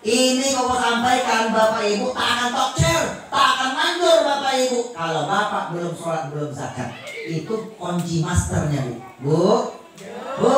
Ini kok sampaikan Bapak Ibu, tak akan tokcer, tak akan manjur Bapak Ibu. Kalau Bapak belum sholat, belum zakat, itu kunci masternya Bu. Bu,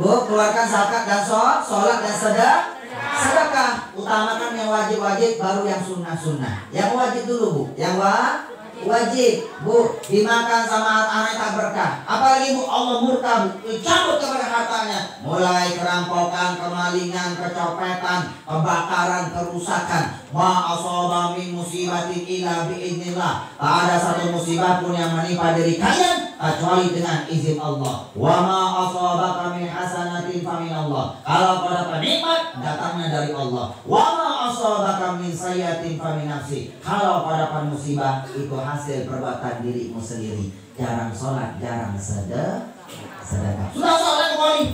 keluarkan zakat dan sholat dan sedekah. Utamakan yang wajib-wajib, baru yang sunnah-sunnah. Yang wajib dulu Bu, yang wajib Bu, dimakan sama anak tak berkah. Apalagi Bu, Allah murka Bu, cabut kepada hartanya. Mulai kerampokan, kemalingan, kecopetan, kebakaran, kerusakan. Ma asaba min musibatin illa biiznillah. Tak ada satu musibah pun yang menimpa diri kalian kecuali dengan izin Allah. Wa ma asabaka min hasanatin fa min Allah. Kalau kau dapat nikmat, datangnya dari Allah. Wa ma asabaka min sayyi'atin fa min nafsi. Kalau kau dapat musibah, itu hasil perbuatan dirimu sendiri. Jarang sholat, jarang sedekah. Sudah sholat kembali?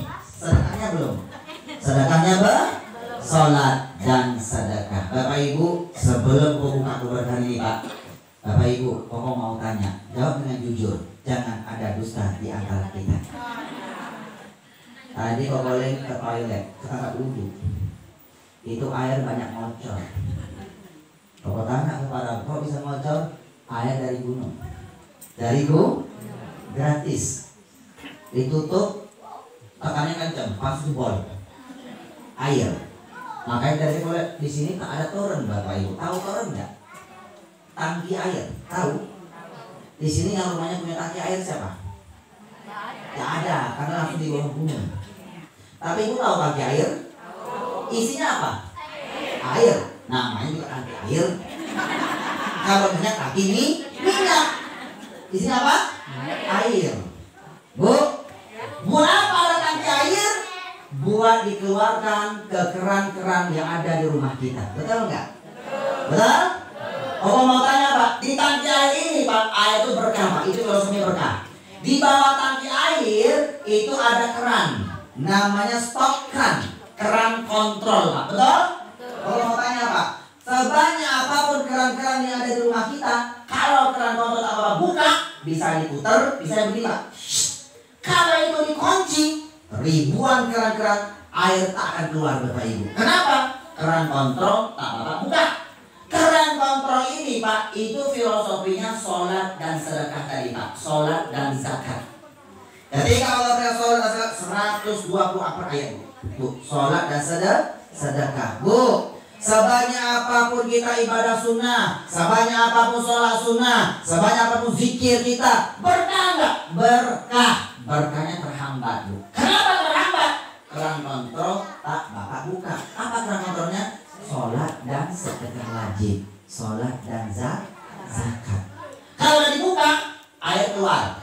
Sedekahnya belum? Sedekahnya sholat dan sedekah. Bapak Ibu, sebelum buka keberkahan ini Pak, Bapak Ibu, pokok mau tanya, jawab dengan jujur. Jangan ada dusta di antara kita. Tadi kok boleh ke toilet, ke tempat wudhu, itu air banyak ngocor. Kok tanya kepada, kok bisa ngocor? Air dari gunung. Dari gratis. Ditutup, tekannya kencang, pas jebol. Air. Makanya dari mulai di sini tak ada toren Bapak Ibu. Tahu toren nggak? Tangki air. Tahu? Di sini yang rumahnya punya tangki air siapa? Tidak ada, karena langsung di bawah gunung. Tapi Ibu tahu tangki air? Isinya apa? Air. Namanya juga tangki air. Kalau minyak tangki minyak. Isinya apa? Air. Bu, buat apa ada tangki air? Buat dikeluarkan ke keran-keran yang ada di rumah kita. Betul nggak? Betul? Oh, mau tanya Pak, di tangki air ini Pak, air itu berkah Pak, itu filosofi berkah. Di bawah tangki air itu ada keran, namanya stop keran kontrol Pak, betul? Oh, mau tanya Pak, sebanyak apapun keran-keran yang ada di rumah kita, kalau keran kontrol apa buka, bisa diputar, bisa begini Pak. Kalau itu dikunci, ribuan keran-keran air tak akan keluar Bapak Ibu. Kenapa? Keran kontrol tak apa buka. Keran kontrol ini Pak, itu filosofinya sholat dan sedekah tadi Pak. Sholat dan zakat. Jadi kalau kita sholat dan zakat 124 ayat Bu. Sholat dan sedekah Bu. Sebanyak apapun kita ibadah sunnah, sebanyak apapun sholat sunnah, sebanyak apapun zikir kita, berkah enggak? Berkah. Berkahnya terhambat Bu. Kenapa terhambat? Keran kontrol tak Bapak buka. Apa keran kontrolnya? Sholat dan sedekah wajib, sholat dan zakat. Kalau udah dibuka, air keluar.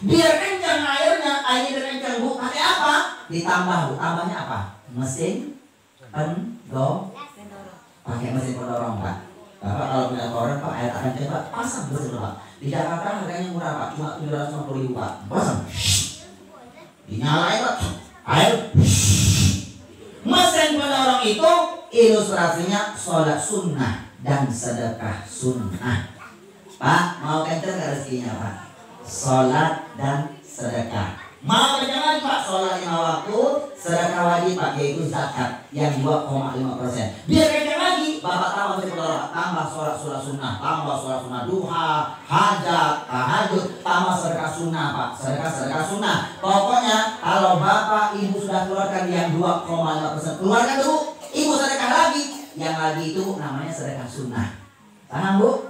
Biar kencang airnya, airnya biar kencang Bu. Pakai apa? Ditambah Bu. Tambahnya apa? Mesin pendorong. Pakai mesin pendorong Pak. Bapak kalau punya toren Pak, air akan cepat pasang mesin Pak. Di Jakarta harganya murah Pak, cuma 750.000 Pak. Pasang. Dinyalain Pak. Air. Mesin pendorong itu ilustrasinya sholat sunnah dan sedekah sunnah. Pak, mau kenceng gak rezekinya Pak? Sholat dan sedekah. Mau kenceng lagi Pak? Sholat 5 waktu, sedekah wajib Pak, yaitu zakat yang 2,5%. Biar kenceng lagi, Bapak tambah mesin pendorong, tambah sholat sunnah, tambah sholat sunnah duha, hajat, tahajud, tambah sedekah sunnah Pak, sedekah sunnah. Pokoknya kalau Bapak Ibu sudah keluarkan yang 2,5%, keluarkan dulu, Ibu sedekah lagi, yang lagi itu namanya sedekah sunnah. Paham Bu?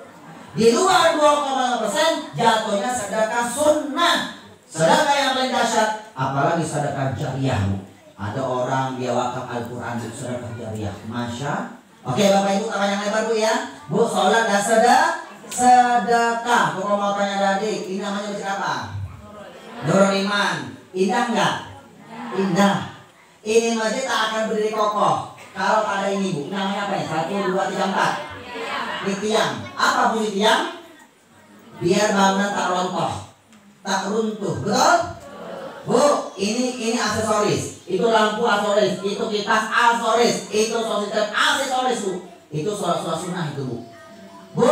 Di luar 2,5% jatuhnya sedekah sunnah. Sedekah yang paling dahsyat, apalagi sedekah jariah Bu. Ada orang dia wakaf Al-Quran itu sedekah jariah. Masya. Oke Bapak Ibu, tangan yang lebar Bu ya. Bu, sholat dan sedekah. Kalau mau tanya adik, ini namanya masjid apa? Nurul Iman. Indah enggak? Indah. Ini masjid tak akan berdiri kokoh kalau tak ada ini Bu. Namanya apa ya? 1, 2, 3, 4. Ini tiang. Apa fungsi tiang? Biar bangunan tak rontoh, tak runtuh. Betul? Bu, ini aksesoris. Itu lampu aksesoris, itu kipas aksesoris, itu sistem aksesoris Bu. Itu sholat sunnah itu Bu. Bu,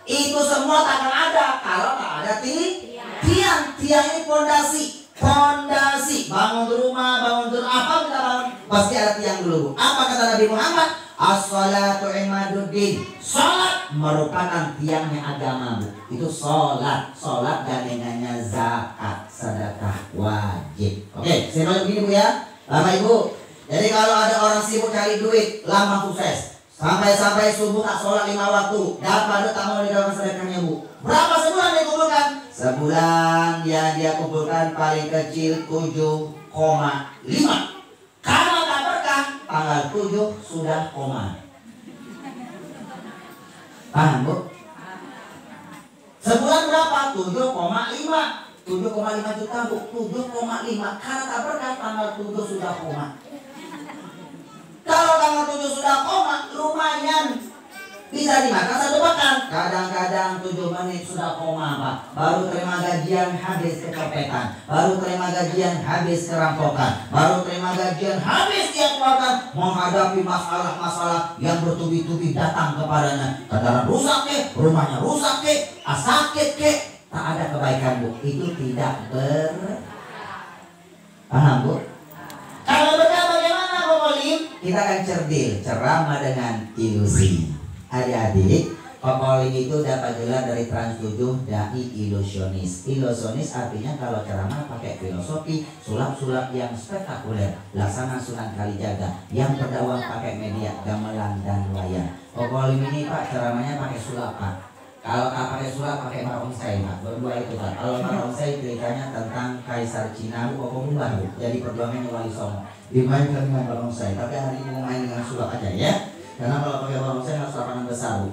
itu semua tak akan ada kalau tak ada tiang. Tiang ini fondasi. Fondasi, bangun rumah, bangun apa kita bangun, pasti ada tiang dulu, Bu. Apa kata Nabi Muhammad? As-salatu imaduddin. Salat merupakan tiangnya agama, Bu. Itu salat. Salat gandengannya zakat, sedekah wajib. Oke, saya mau begini, Bu ya. Bapak Ibu. Jadi kalau ada orang sibuk cari duit, lama sukses. Sampai subuh tak sholat 5 waktu, dapat tak mau didapat sedekahnya, Bu. Berapa sebulan dia kumpulkan? Sebulan dia kumpulkan paling kecil 7,5. Kalau tak berkah, tanggal 7 sudah koma. Paham, Bu? Sebulan berapa? 7,5. 7,5 juta, Bu. 7,5. Karena tak berkah, tanggal 7 sudah koma. Kalau tanggal 7 sudah koma, lumayan bisa dimakan 1 pekan. Kadang-kadang 7 menit sudah koma, Pak. Baru terima gajian habis kecopetan, baru terima gajian habis kerampokan, baru terima gajian habis dia keluarkan menghadapi masalah-masalah yang bertubi-tubi datang kepadanya. Kendaraan rusak kek, rumahnya rusak kek, sakit kek, tak ada kebaikan, Bu. Itu tidak paham, Bu? Kalau berkah bagaimana, Bu Kolim? Kita akan ceramah dengan ilusi. Adik-adik, Kolim itu dapat gelar dari Trans 7 dai ilusionis. Ilusionis artinya kalau ceramah pakai filosofi, sulap-sulap yang spektakuler, laksana Sunan Kalijaga, yang berdakwah pakai media gamelan dan wayang. Kolim ini, Pak, ceramahnya pakai sulap, Pak. Kalau tak pakai sulap, pakai barongsai, Pak. Berdua itu, Pak. Kalau barongsai ceritanya tentang Kaisar Cina, Bu, Kokumubah, Bu. Jadi perjuangannya Wali Songo. Dimainkan dengan barongsai, tapi hari ini mau main dengan sulap aja ya. Karena kalau pakai barongsai harus lapangan besar, Bu.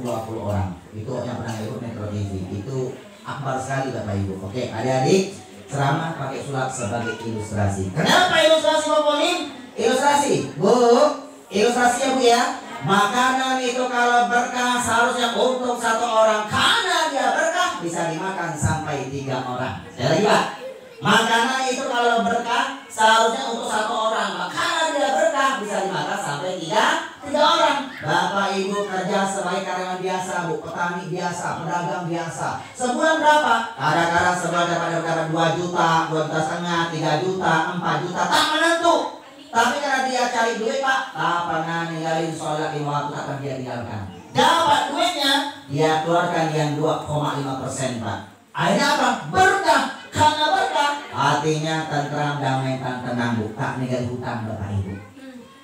20 orang. Itu yang pernah ikut Metro TV. Itu akbar sekali, Bapak Ibu. Oke, adik-adik, ceramah pakai sulap sebagai ilustrasi. Kenapa ilustrasi, Pak Kolim? Ilustrasi, Bu. Ilustrasi ya, Bu ya. Makanan itu kalau berkah seharusnya untuk 1 orang. Karena dia berkah bisa dimakan sampai 3 orang. Saya lagi, Pak. Makanan itu kalau berkah seharusnya untuk 1 orang. Karena dia berkah bisa dimakan sampai 3 orang. Bapak Ibu kerja sebagai karyawan biasa, Bu, petani biasa, pedagang biasa. Sebulan berapa? Kadang-kadang sebulan dapat 2 juta, 2 juta setengah, 3 juta, 4 juta, tak menentu. Tapi karena dia cari duit, Pak, tak pernah ninggalin sholat 5 waktu, tak pernah dia tinggalkan. Dapat duitnya, dia keluarkan yang 2,5%, Pak. Akhirnya apa? Berkah. Karena berkah, hatinya tentram, damai, tenang, Bu. Tak ninggalin hutang, Bapak Ibu.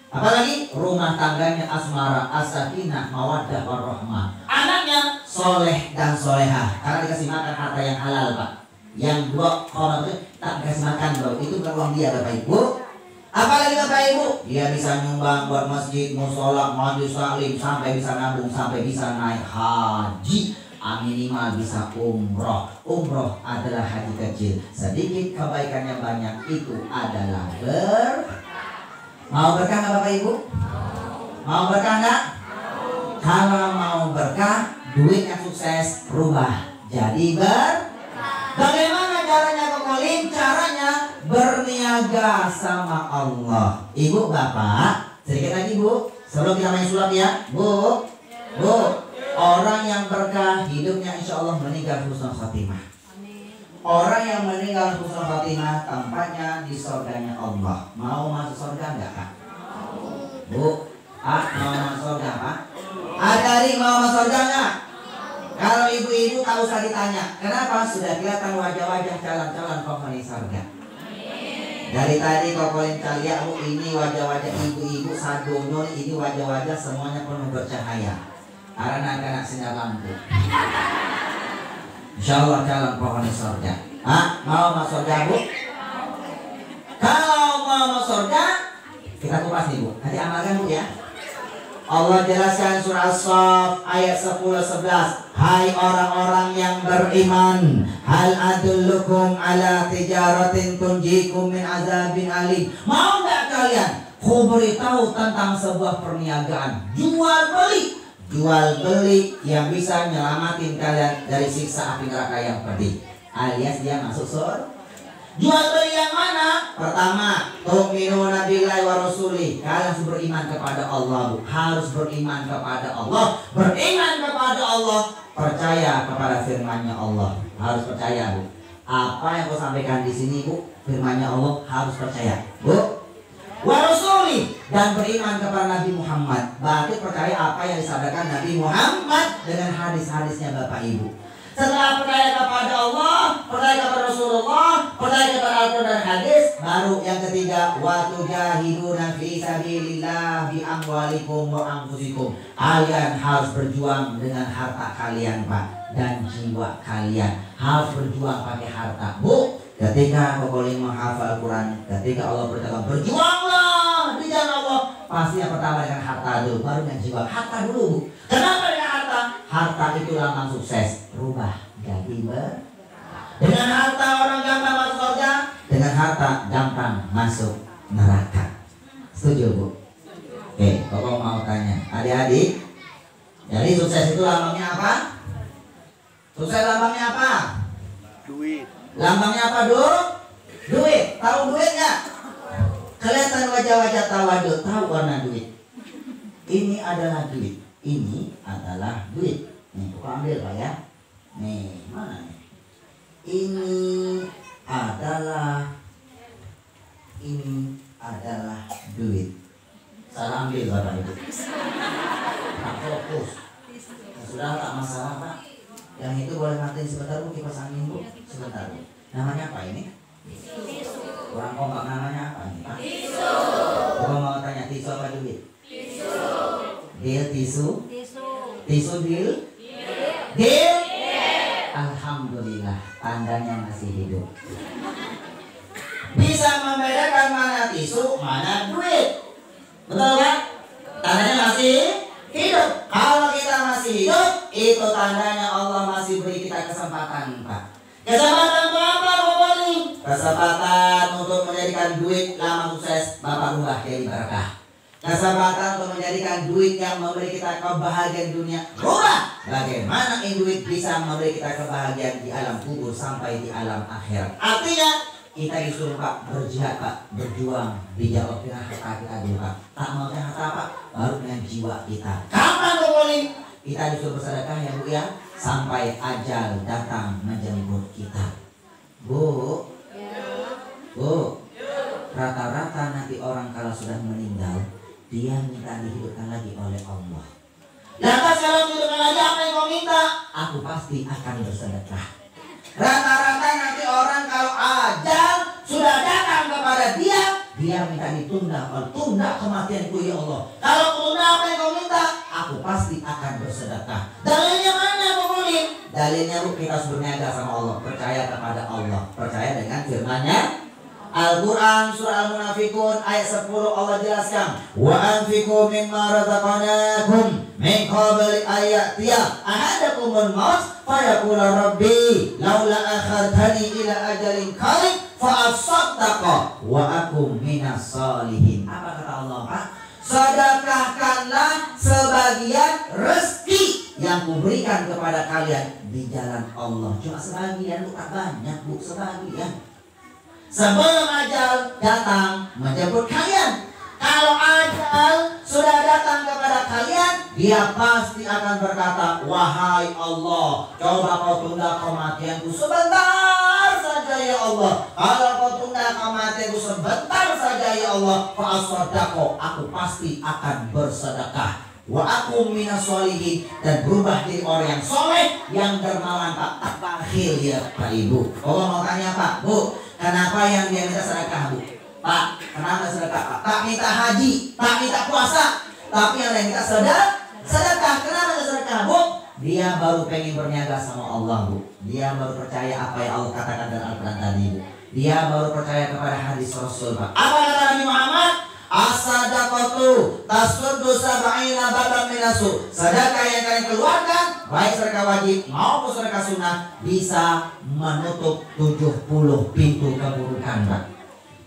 Apalagi rumah tangganya asmara, as-sakinah, mawaddah, warahmah. Anaknya soleh dan solehah. Karena dikasih makan harta yang halal, Pak. Yang 2,5% tak dikasih makan, Bro. Itu bukan uang dia, Bapak Ibu. Apalagi Bapak Ibu, dia bisa nyumbang buat masjid, musola, majelis taklim, sampai bisa nabung, sampai bisa naik haji, minimal bisa umroh. Umroh adalah haji kecil, sedikit kebaikannya banyak, itu adalah Mau berkah nggak, Bapak Ibu? Mau berkah nggak? Kalau mau berkah, duit yang sukses, rubah jadi Bagaimana caranya, Pak Kolim? Caranya berniaga sama Allah. Ibu, Bapak, sedikit lagi, Bu. Sebelum kita main sulap ya, Bu. Orang yang berkah hidupnya insya Allah meninggal husnul khotimah. Orang yang meninggal husnul khotimah tempatnya di surganya Allah. Mau masuk surga enggak, Pak? Bu, mau masuk surga, Pak? Adik mau masuk surga enggak? Kalau ibu-ibu tak usah ditanya. Kenapa? Sudah kelihatan wajah-wajah calon-calon penghuni surga. Dari tadi kau kalian lihat, Bu, ini wajah-wajah ibu-ibu sadono, ini wajah-wajah semuanya penuh bercahaya. Karena anak sinar lampu. Insya Allah calon penghuni surga. Mau masuk surga, Bu? Kalau mau masuk surga, kita kupas nih, Bu. Nanti amalkan, Bu ya. Allah jelaskan surah As-Saff ayat 10-11. Hai orang-orang yang beriman, hal adullukum ala tijaratin tunjikum min azabin alim. Mau nggak kalian ku beritahu tentang sebuah perniagaan jual beli yang bisa nyelamatin kalian dari siksa api neraka yang pedih, alias dia masuk surga. Jual beli yang mana? Pertama, tu'minuna billahi wa rasulih. Kalian harus beriman kepada Allah, Bu. Harus beriman kepada Allah. Beriman kepada Allah, percaya kepada firman-Nya Allah. Harus percaya, Bu. Apa yang kau sampaikan di sini, Bu? Firman-Nya Allah harus percaya, Bu. Wa rasuli, dan beriman kepada Nabi Muhammad. Berarti percaya apa yang disabdakan Nabi Muhammad dengan hadis-hadisnya Bapak Ibu. Setelah percaya kepada Allah, percaya kepada Rasulullah, percaya kepada Al-Quran dan hadis, baru yang ketiga, wa tujahiduna fi sabilillah bi amwalikum wa anfusikum. Kalian harus berjuang dengan harta kalian, Pak, dan jiwa kalian. Harus berjuang pakai harta, Bu. Ketika kau menghafal Al-Quran, ketika Allah berkata berjuanglah di jalan Allah, pasti yang pertama dengan harta dulu, baru dengan jiwa. Harta dulu, Bu. Kenapa dengan harta? Harta itu lambang sukses. Rubah jadi dengan harta orang gampang masuk surga, dengan harta gampang masuk neraka. Setuju, Bu? Oke, Koko mau tanya adik-adik, jadi sukses itu lambangnya apa? Sukses lambangnya apa? Duit. Lambangnya apa, duit. Tahu duit nggak? Kelihatan wajah-wajah tawaduk, tahu warna duit. Ini adalah duit. Ini adalah duit. Nih, kau ambil, Pak, ya. Nih, mana nih? Ini adalah duit. Salah ambil, Bapak Ibu. Tak fokus. Sudah, tak masalah, Pak. Yang itu boleh matiin sebentar, Bu, kipas angin, Bu. Sebentar, Bu. Namanya apa ini? Tisu. Orang kompak namanya apa ini, Pak? Tisu. Gua mau tanya, tisu apa duit? Tisu. Deal tisu? Tisu deal? Deal? Alhamdulillah, tandanya masih hidup. Bisa membedakan mana tisu, mana duit. Betul kan? Tandanya masih hidup. Kalau kita masih hidup, itu tandanya Allah masih beri kita kesempatan, Pak. Kesempatan untuk apa, Bapak ini? Kesempatan untuk menjadikan duit lama sukses Bapak rubah jadi berkah. Kesempatan untuk menjadikan duit yang memberi kita kebahagiaan dunia, rubah bagaimana duit bisa memberi kita kebahagiaan di alam kubur sampai di alam akhirat. Artinya kita disuruh, Pak, berjihad, Pak, berjuang, dijawab dengan harta kita dulu, Pak. Tak mau dengan harta, Pak, baru dengan jiwa kita. Kapan tuh boleh? Kita disuruh bersedekah, ya, Bu, ya, sampai ajal datang menjemput kita. Bu, Bu, rata-rata nanti orang kalau sudah meninggal, dia minta dihidupkan lagi oleh Allah. Lantas kalau dihidupkan lagi, apa yang kau minta? Aku pasti akan bersedekah. Rata-rata nanti orang kalau ajal sudah datang kepada dia minta ditunda. Tunda kematianku, ya Allah. Kalau tunda, apa yang kau minta? Aku pasti akan bersedekah. Dalilnya mana, Bu Mulim? Dalilnya, Bu, kita harus berniaga sama Allah. Percaya kepada Allah. Percaya dengan firman-Nya. Al-Quran surah Al-Munafikun ayat 10 Allah jelaskan, wa anfiqu mimma razaqnakum min qabli ayatiya ahadakumul maut fayaqula rabbi laula akhartani ila ajalin qarib fa asaddaqa wa akum minas solihin. Apa kata Allah, Pak? Sedekahkanlah sebagian rezeki yang kuberikan kepada kalian di jalan Allah. Cuma sebagian, Bu, tak banyak, Bu, sebagian. Sebelum ajal datang menjemput kalian. Kalau ajal sudah datang kepada kalian, dia pasti akan berkata, wahai Allah, coba kau tunda kematianku sebentar saja, ya Allah. Kalau kau tunda kematianku sebentar saja, ya Allah, fa'asadaqo, aku pasti akan bersedekah. Wa aku minas solihin, dan berubah jadi orang yang soleh, yang dermawan, Pak. Takhir, ya Pak Ibu. Allah mau tanya, Pak, Bu, kenapa yang dia minta sedekah, Bu? Pak, kenapa sedekah, Pak? Tak minta haji, tak minta puasa, tapi yang lain minta sedekah. Kenapa minta sedekah, Bu? Dia baru pengen berniaga sama Allah, Bu. Dia baru percaya apa yang Allah katakan dalam Al-Quran tadi, Bu. Dia baru percaya kepada hadis Rasul, Pak. Apa kata Nabi Muhammad? As-sadaqatu tasuddu sab'ina baban minasu. Sedekah yang kalian keluarkan, baik sedekah wajib maupun sedekah sunnah, bisa menutup 70 pintu keburukan, Pak.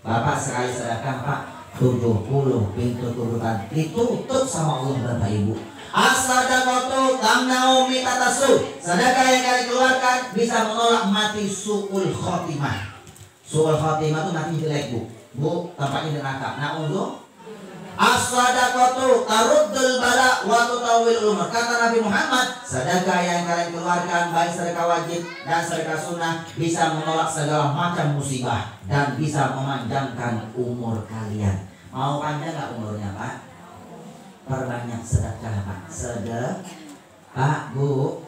Bapak sekali sedekah, Pak, 70 pintu keburukan ditutup sama Allah, Bapak Ibu. As-sadaqatu tamna'u mitatasu. Sedekah yang kalian keluarkan bisa menolak mati su'ul khotimah. Su'ul khotimah itu mati jelek, Bu. Bu, tempatnya neraka. As-sadaqatu taruddul bala wa tutawwil umur. Kata Nabi Muhammad, sedekah yang kalian keluarkan baik sedekah wajib dan sedekah sunnah bisa menolak segala macam musibah dan bisa memanjangkan umur kalian. Mau panjang nggak umurnya, Pak? Perbanyak sedekah, Pak. Sedekah, Pak, Bu.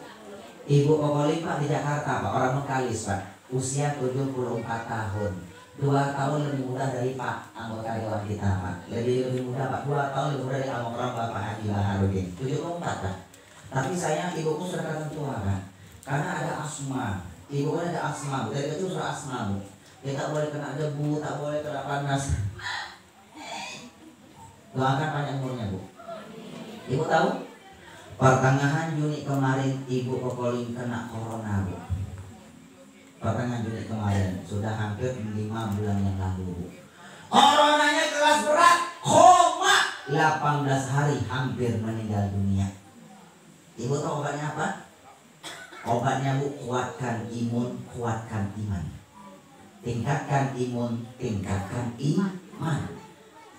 Ibu Kokolin, Pak, di Jakarta, Pak, orang Mekalis, Pak. Usia 74 tahun. 2 tahun lebih muda dari Pak anggota dewan kita, Pak. Lebih muda, Pak. 2 tahun lebih muda dari almarhum Bapak Haji Baharudin. 74, Pak. Tapi saya ibuku sudah kelihatan tua, Pak. Karena ada asma. Ibu kan ada asma, Bu. Dari kecil sudah asma, Bu. Dia tak boleh kena debu, tak boleh kena panas. Doakan panjang umurnya, Bu. Ibu tahu? Pertengahan Juni kemarin Ibu Kokolin kena corona, Bu. Pertengahan Juni kemarin, sudah hampir 5 bulan yang lalu, Bu. Coronanya kelas berat, koma 18 hari, hampir meninggal dunia. Ibu tahu obatnya apa? Obatnya, Bu, kuatkan imun, kuatkan iman. Tingkatkan imun, tingkatkan iman.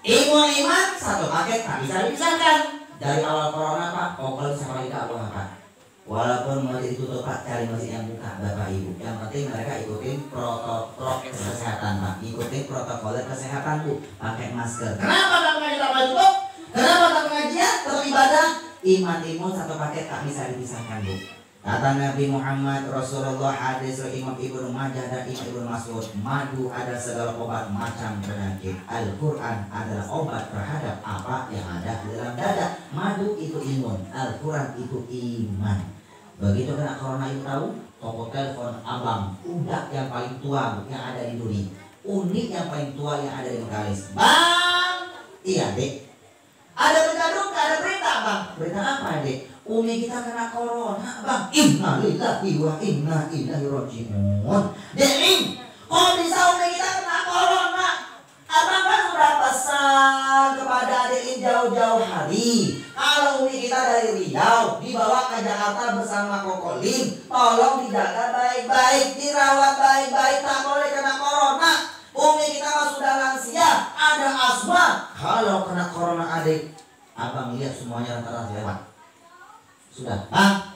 Imun iman satu paket tak bisa dipisahkan. Dari awal corona, Pak, Kokolin sama kita Allah, Pak. Walaupun masjid ditutup, Pak, cari masjid yang buka, Bapak Ibu. Yang penting mereka ikutin protokol kesehatan, Pak. Ikutin protokol kesehatan, Bu. Pakai masker. Kenapa tak pengajian tak tutup? Kenapa tak pengajian? Tetap ibadah. Iman satu paket tak bisa dipisahkan, Bu. Kata Nabi Muhammad Rasulullah, hadis Imam Ibnu Majah dan Imam Ibnu Mas'ud, madu ada segala obat macam penyakit. Al-Quran adalah obat terhadap apa yang ada di dalam dada. Madu itu imun, Al-Quran itu iman. Begitu kena corona, Ibu tahu? Toko telepon abang, udah yang paling tua yang ada di dunia. Unik yang paling tua yang ada di Mekalis. Bang, iya, Dek. Ada berita duka, ada berita, Bang. Berita apa, Dek? Umi kita kena corona, Bang. Innalillahi wa inna ilaihi raji'un. Dek, kok bisa umi kita kena corona? Abang kan sudah pesan kepada adik jauh-jauh hari. Kalau umi kita dari Riau dibawa ke Jakarta bersama Kokolin, tolong dijaga baik-baik, dirawat baik-baik, tak boleh kena corona. Umi kita mah sudah lansia, ada asma. Kalau kena corona adik, abang lihat semuanya rata-rata lewat. Sudah, Bang,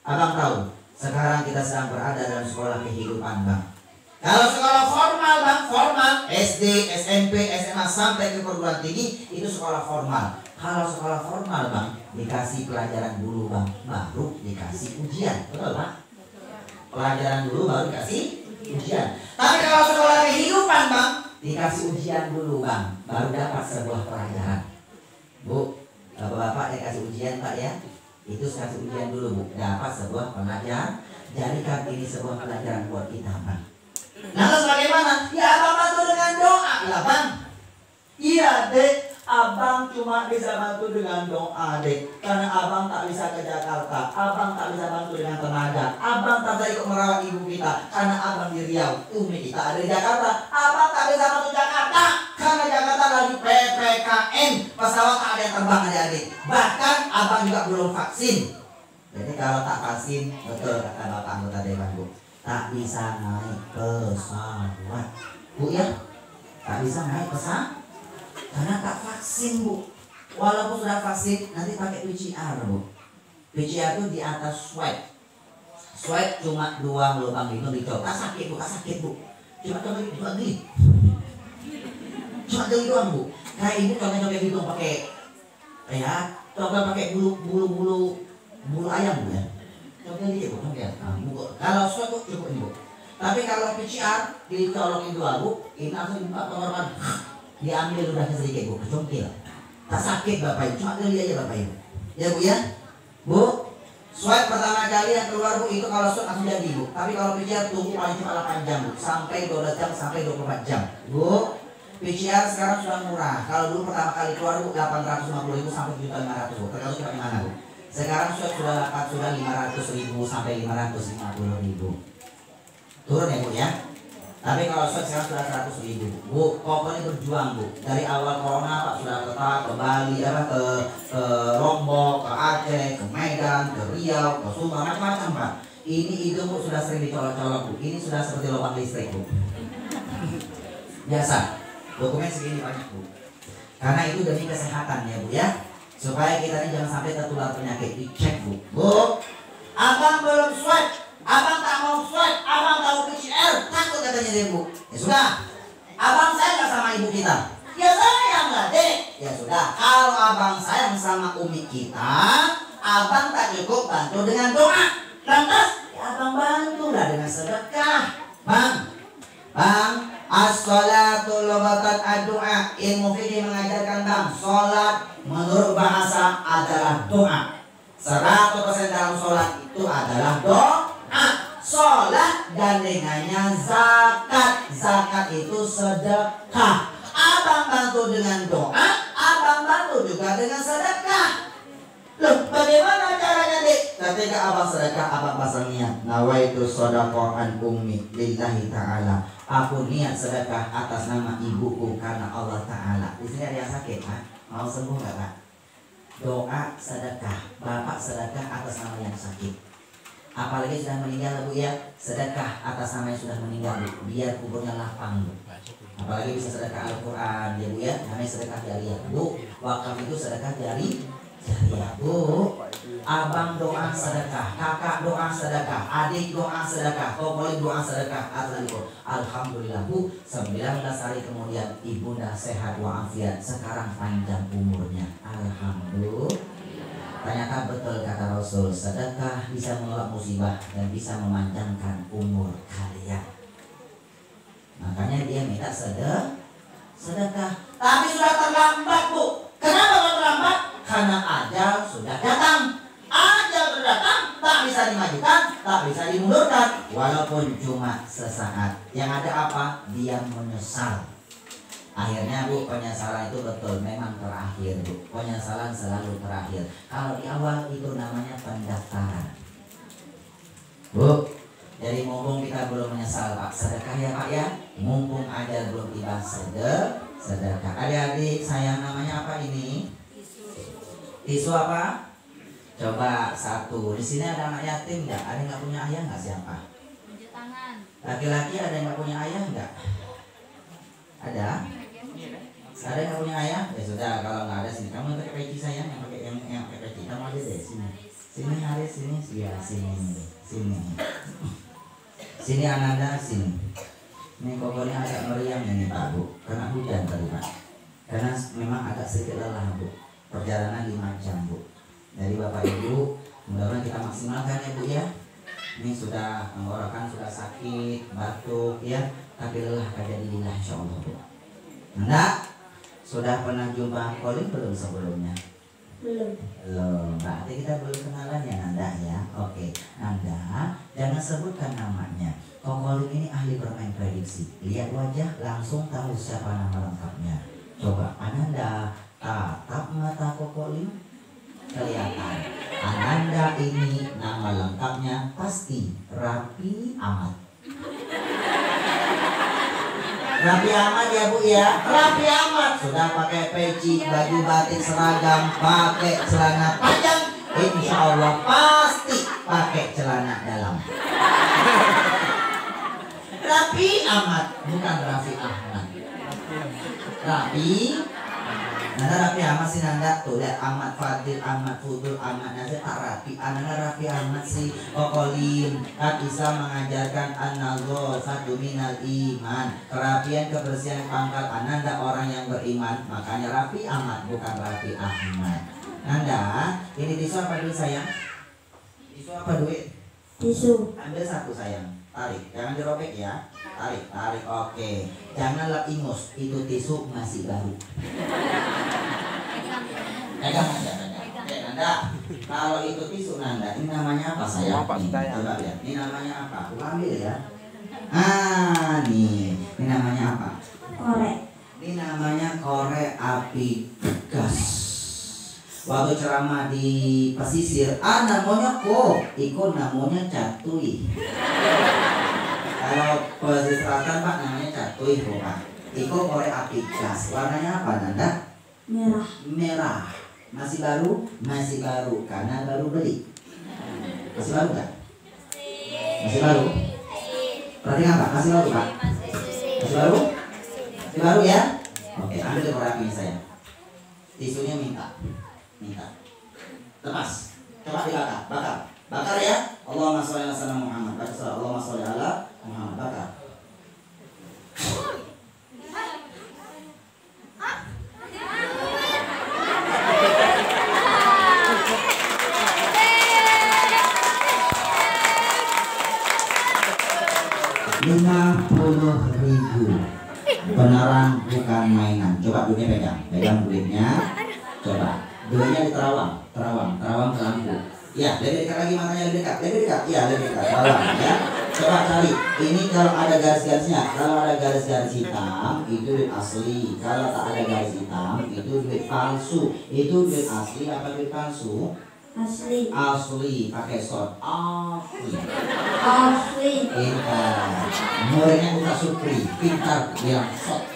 abang tahu sekarang kita sedang berada dalam sekolah kehidupan, Bang. Kalau sekolah formal, Bang, formal SD, SMP, SMA sampai ke perguruan tinggi itu sekolah formal. Kalau sekolah formal, Bang, dikasih pelajaran dulu, Bang, baru dikasih ujian, betul, Pak? Pelajaran dulu baru dikasih ujian. Tapi kalau sekolah kehidupan, Bang, dikasih ujian dulu, Bang, baru dapat sebuah pelajaran. Bu, bapak-bapak dikasih ujian, Pak, ya? Itu kasih ujian dulu, Bu, dapat sebuah pelajaran. Jadikan ini sebuah pelajaran buat kita, Bang. Lalu bagaimana? Ya abang bantu dengan doa lah, Bang. Iya, Dek, abang cuma bisa bantu dengan doa, Dek. Karena abang tak bisa ke Jakarta, abang tak bisa bantu dengan tenaga, abang tak bisa ikut merawat ibu kita karena abang di Riau, umi kita ada di Jakarta. Abang tak bisa bantu Jakarta karena Jakarta lagi PPKM, pesawat tak ada yang terbang, adik-adik. Bahkan abang juga belum vaksin. Jadi kalau tak vaksin, betul kata bapak anggota dewan, Bu, tak bisa naik pesawat, Bu, ya. Tak bisa naik pesawat karena tak vaksin, Bu. Walaupun sudah vaksin, nanti pakai PCR, Bu. PCR itu di atas swab. Swab cuma 2 lubang hidung dicoba. Tak sakit, Bu, tak sakit, Bu. Cuma geli. Cuma geli doang, Bu. Kayak ibu coba hidung pakai, ya, coba pakai bulu ayam, Bu, ya. Coba dikit, Bu, coba. Nah, Bu, kalau swab, Bu, cukup, Bu. Tapi kalau PCR dicolokin 2, Bu, ini langsung dibuka pengorban. Diambil ludahnya sedikit, Bu, kecungkil. Tak sakit, Bapak Ibu, cuma geli aja, Bapak Ibu. Ya, Bu, ya. Bu, swab pertama kali yang keluar, Bu, itu kalau swab langsung jadi, Bu. Tapi kalau PCR tunggu paling cuma 8 jam, Bu, sampai 12 jam sampai 24 jam. Bu, PCR sekarang sudah murah. Kalau dulu pertama kali keluar, Bu, 850.000 sampai 1.500.000, Bu. Tergantung kita gimana, Bu. Sekarang swab sudah 500.000 sampai 550.000. Turun ya, Bu, ya. Tapi kalau swab sekarang sudah 100.000, Bu. Pokoknya berjuang, Bu. Dari awal corona, Pak, sudah tetap ke Bali, ke Lombok, ke Aceh, ke Medan, ke Riau, ke Sumbar, macam-macam, Pak. Ini hidung, Bu, sudah sering dicolok-colok, Bu. Ini sudah seperti lubang listrik, Bu. Biasa. Dokumen segini banyak, Bu. Karena itu demi kesehatan ya Bu ya. Supaya kita ini jangan sampai tertular penyakit. Dicek Bu. Bu, abang belum swab, abang tak mau swab, abang tahu PCR, takut katanya dia Bu. Ya sudah, abang sayang gak sama ibu kita? Ya sayang lah dek. Ya sudah, kalau abang sayang sama umi kita, abang tak cukup bantu dengan doa. Lantas, ya abang bantulah dengan sedekah. Bang, as-salatu lughatan ad-du'a. Ilmu fikih mengajarkan bang, sholat menurut bahasa adalah doa. 100% dalam sholat itu adalah doa. Sholat gandengannya zakat. Zakat itu sedekah. Abang bantu dengan doa, abang bantu juga dengan sedekah. Loh, bagaimana caranya dek? Ketika abang sedekah, abang pasang niat, nawaitu shadaqan ummi lillahi ta'ala. Aku niat sedekah atas nama ibuku karena Allah Ta'ala. Di sini ada yang sakit, Pak. Mau sembuh nggak, Pak? Doa sedekah, bapak sedekah atas nama yang sakit. Apalagi sudah meninggal Bu ya, sedekah atas nama yang sudah meninggal Bu, biar kuburnya lapang Bu. Apalagi bisa sedekah Al-Quran ya Bu ya, namanya sedekah jariah Bu. Wakaf itu sedekah jariah Bu. Abang doa sedekah, kakak doa sedekah, adik doa sedekah, kokolik doa sedekah. Alhamdulillah Bu, 19 hari kemudian ibunda sehat walafiat, sekarang panjang umurnya. Alhamdulillah. Ternyata betul kata Rasul, sedekah bisa menolak musibah dan bisa memanjangkan umur kalian. Makanya dia minta sedekah. Tapi sudah terlambat Bu. Kenapa kok terlambat? Karena ajal sudah datang. Ajal berdatang, tak bisa dimajukan, tak bisa dimundurkan. Walaupun cuma sesaat. Yang ada apa? Dia menyesal. Akhirnya Bu, penyesalan itu betul memang terakhir Bu. Penyesalan selalu terakhir. Kalau di awal itu namanya pendaftaran Bu. Jadi mumpung kita belum menyesal Pak, sedekah ya Pak ya. Mumpung aja belum tiba, sedekah. Adik-adik sayang, namanya apa ini? Tisu apa? Coba satu. Di sini ada anak yatim nggak? Ada yang nggak punya ayah nggak? Siapa? Laki-laki ada yang nggak punya ayah nggak? Ada? Ada yang nggak punya ayah? Ya sudah, kalau nggak ada sini. Kamu pakai peci sayang, yang pakai peci. Kamu aja deh sini. Sini Haris, sini. Ya sini. Sini Ananda, sini. Ini kokornya agak meriang ini Pak Bu, karena hujan tadi Pak. Karena memang agak sedikit lelah Bu. Perjalanan 5 jam Bu. Dari Bapak Ibu, mudah-mudahan kita maksimalkan ya Bu ya. Ini sudah tenggorokan, sudah sakit, batuk ya, tapi lelah kajadilillah insyaallah Bu. Nanda, sudah pernah jumpa Kolin belum sebelumnya? Belum. Berarti kita belum kenalan ya Nanda ya. Oke, Nanda jangan sebutkan namanya. Kokolin ini ahli bermain prediksi. Lihat wajah langsung tahu siapa nama lengkapnya. Coba Ananda tatap mata Kokolin, kelihatan. Ananda ini nama lengkapnya pasti Rapi Ahmad. Rapi Ahmad ya Bu ya. Rapi Ahmad sudah pakai peci, baju batik seragam, pakai celana panjang, insya Allah pasti pakai celana dalam. Rapi Ahmad, bukan Raffi Ahmad. Rapi Nanda Rapi Ahmad sih Nanda. Tuh lihat Ahmad Fadil, Ahmad Fudul, Ahmad Nazir, tak Rapi. Nanda Rapi Ahmad sih Kokolin kan bisa mengajarkan an-nadhafatu minal iman. Kerapian, kebersihan pangkal. Nanda orang yang beriman. Makanya Rapi Ahmad, bukan Rapi Ahmad. Nanda, ini tisu apa duit sayang? Tisu apa duit? Tisu. Ambil satu sayang. Tarik, jangan dirobek ya. Tarik, oke. Janganlah ingus, itu tisu masih baru. Pegang aja. Oke, Nanda. Kalau itu tisu Nanda, ini namanya apa sayang? Coba lihat, ini namanya apa? Aku ambil ya. Nih, ini namanya apa? Korek. Ini namanya korek api gas. Waktu ceramah di pesisir, namanya ikut namanya catui. Kalau pesisir selatan Pak namanya catui Pak. Iko korek api gas. Warnanya apa Nanda? Merah. Masih baru? Masih baru karena baru beli. Masih baru nggak? Masih baru. Berarti apa? Masih baru Pak? Masih baru? Masih baru ya? Oke, ambil korek api saya. Tisunya minta. Lepas. Coba dibakar. Bakar ya. Allahumma sholli ala sayyidina Muhammad. Baca surah Allahumma sholli ala Muhammad. Bakar. Rp50.000. Beneran bukan mainan. Coba duitnya pegang duitnya. Coba duitnya di terawang ke lampu. Ya, lebih dekat lagi matanya, lebih dekat. Ya, lebih dekat. Terawang ya. Coba cari. Ini kalau ada garis-garisnya. Kalau ada garis-garis hitam itu duit asli. Kalau tak ada garis hitam itu duit palsu. Itu duit asli apa duit palsu? Asli pakai short. Asli. Pintar. Muridnya bukan Supri. Pintar bilang short.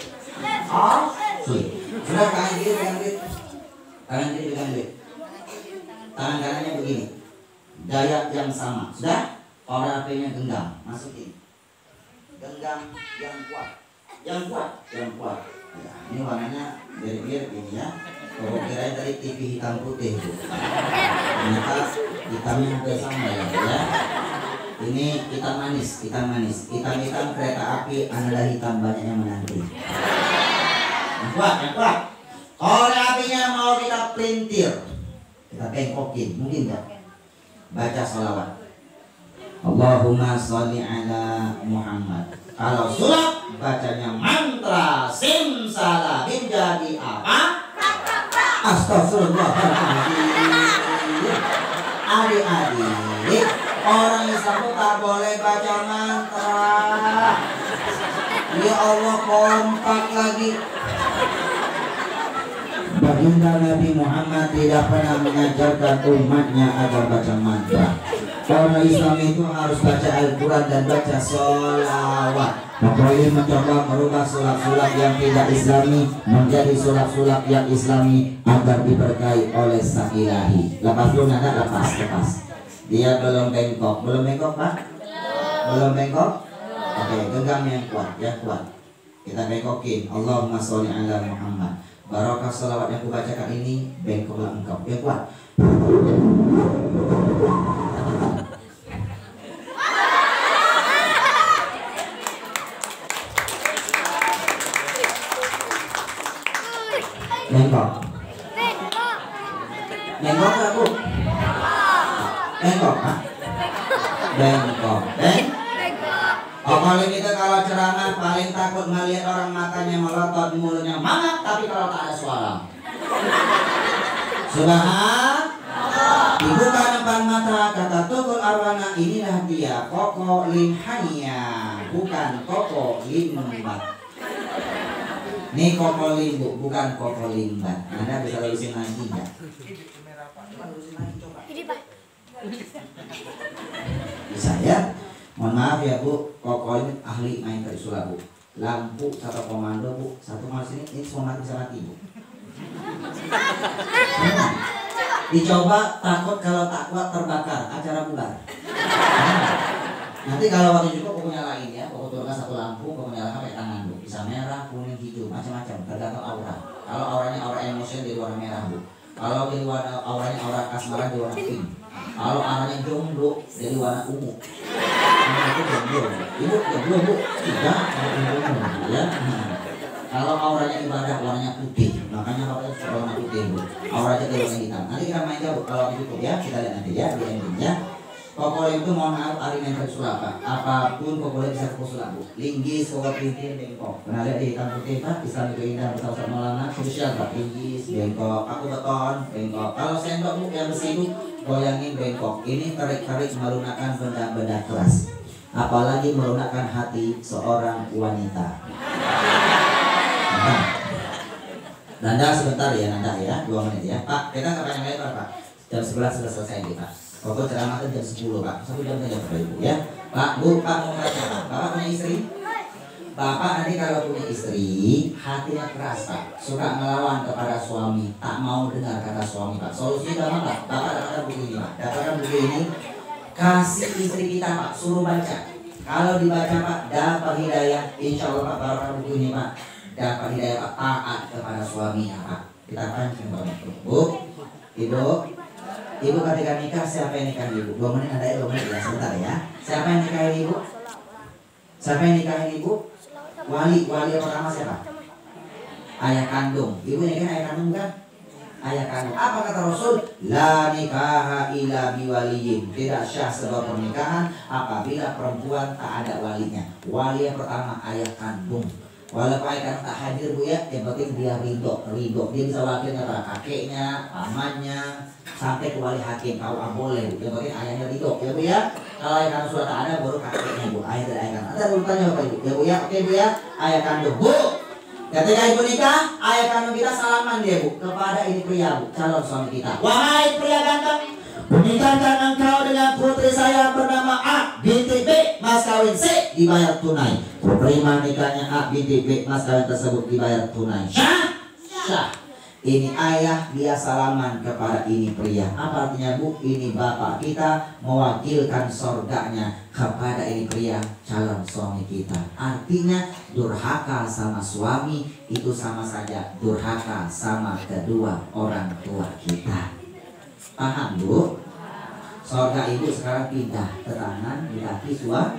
Asli. Sudah tangan kiri pegang duit. Tangan kanannya begini. Daya yang sama. Sudah? Power HP-nya genggam. Masukin. Genggam yang kuat. Ya, ini warnanya mirip-mirip ini ya. Kalau kirain tadi TV hitam putih itu. Ternyata hitamnya hampir sama ya. Ini hitam manis. Hitam kereta api adalah hitam banyak yang menanti. Yang kuat. Korek apinya mau kita pelintir. Kita bengkokin, mungkin tak? Baca sholawat. Allahumma sholli ala Muhammad. Kalau sulap bacanya mantra simsalabim jadi apa? Astagfirullahaladzim. Adik-adik, orang Islam tak boleh baca mantra. Ya Allah, kompak lagi. Baginda Nabi Muhammad tidak pernah mengajarkan umatnya agar baca mantra. Orang Islam itu harus baca Al-Quran dan baca sholawat. Nabi mencoba merubah sulap-sulap yang tidak Islami menjadi sulap-sulap yang Islami agar diberkahi oleh Sang Ilahi. Lepas dulu nada, lepas. Dia belum bengkok Pak? Belum bengkok? Oke, genggam yang kuat. Kita bengkokin. Allahumma sholli ala Muhammad. Barokah sholawat yang kubacakan ini, bengkoklah engkau. Yang kuat. Bengkok gak Bu? Bengkok Pak? Bengkok. Pokoknya kita kalau ceramah paling takut melihat orang matanya melotot, mulutnya mangap, tapi kalau tak ada suara. Subhanallah. Dibuka depan mata, kata Tukul Arwana, inilah dia Koko Limhania, bukan Koko Limbat. Ini Koko Limbu, bukan Koko Limbat. Anda bisa lurusin lagi enggak? Bisa ya? Mohon maaf ya Bu, Koko ini ahli main terisulap Bu. Lampu satu komando Bu, satu komando ini semua bisa mati Bu. Dicoba, takut kalau tak kuat terbakar, acara bubar. Nanti kalau waktu cukup Koko nyalain ya, Koko turunkan satu lampu, Koko nyalakan pakai tangan Bu. Bisa merah, kuning, hijau, macam-macam, tergantung aura. Kalau auranya aura emosi di warna merah Bu. Kalau di warna auranya aura kasmaran di warna pink. Kalau auranya jomblo jadi warna ungu. Itu jomblo. Ibu jomblo Bu? Tidak, ya. Kalau auranya ibadah warnanya putih, makanya kalau itu warna putih Bu. Auranya jadi warna hitam. Nanti kita main Bu kalau cukup ya, kita lihat nanti ya di endingnya. Kokole itu mohon maaf hari yang tersulap Pak. Apapun kokole bisa tersulap Bu. Linggis, kokole pintir, bengkok. Pernah lihat di hitam putih Pak? Islam itu indah bersama Maulana. Sosial Pak. Linggis, bengkok. Aku beton, bengkok. Kalau sendok Bu yang besi Bu, goyangin bengkok. Ini tarik-tarik melunakkan benda-benda keras. Apalagi melunakkan hati seorang wanita. Nah, Nanda sebentar ya Nanda ya, 2 menit ya Pak. Kita nggak panjang lebar Pak. Jam 11 sudah selesai nih Pak. Pokok ceramah jam 10 Pak. 1 jam saja Bapak Ibu ya. Pak Bu, Pak mau baca Pak. Bapak punya istri? Bapak nanti kalau punya istri hatinya keras Pak, suka melawan kepada suami, tak mau dengar kata suami Pak. Solusinya gampang Pak. Bapak dapatkan buku ini Pak. Dapatkan buku ini, kasih istri kita Pak, suruh baca. Kalau dibaca Pak, dapat hidayah. Insya Allah Pak, barokah buku ini Pak, dapat hidayah Pak, taat kepada suaminya Pak. Kita pancing Bu, Ibu ketika nikah, siapa yang nikah ibu? 2 menit ada ya, 2 menit ya, sebentar ya. Siapa yang nikahin ibu? Siapa yang nikahin ibu? Wali yang pertama siapa? Ayah kandung. Ibu nikahin ayah kandung kan? Ayah kandung. Apa kata Rasul? La nikaha illa biwaliyin. Tidak syah sebuah pernikahan apabila perempuan tak ada walinya. Wali yang pertama ayah kandung. Walaupun ayah kandung tak hadir bu ya, yang penting dia ridho. Dia bisa wakilnya para kakeknya, pamannya, sampai ke wali hakim. Kalau boleh bu, yang penting ayahnya ridho ya bu ya. Kalau ayah kandung sudah tak ada, baru kakeknya bu. Ayah dan ayah kandung. Ada urutannya apa ibu? Ya bu ya, oke bu ya. Ayah kandung bu. Ketika ibu nikah, ayah kandung kita salaman dia bu kepada ini pria bu, calon suami kita. Wahai pria ganteng, menikahkan engkau dengan putri saya bernama A binti B, mas kawin C dibayar tunai. Terima nikahnya A binti B, mas kawin tersebut dibayar tunai. Syah, syah. Ini ayah, dia salaman kepada ini pria. Apa artinya bu? Ini bapak kita mewakilkan surganya kepada ini pria, calon suami kita. Artinya durhaka sama suami itu sama saja durhaka sama kedua orang tua kita. Paham bu? Surga ibu sekarang pindah ke tangan di kaki suami.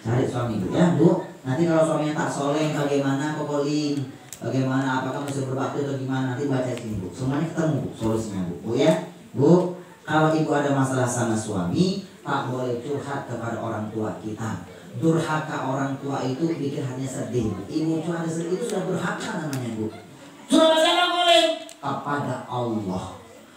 Cari suami bu ya bu. Nanti kalau suaminya tak soleh bagaimana kokolin? Bagaimana, apakah mesti berbakti atau gimana, nanti baca sini bu. Semuanya ketemu bu, solusinya bu ya. Bu, kalau ibu ada masalah sama suami, tak boleh curhat kepada orang tua kita. Durhaka orang tua itu bikin hatinya sedih. Ibu cuma ada sedih, itu sudah durhaka namanya bu. Sudah siapa boleh? Kepada Allah.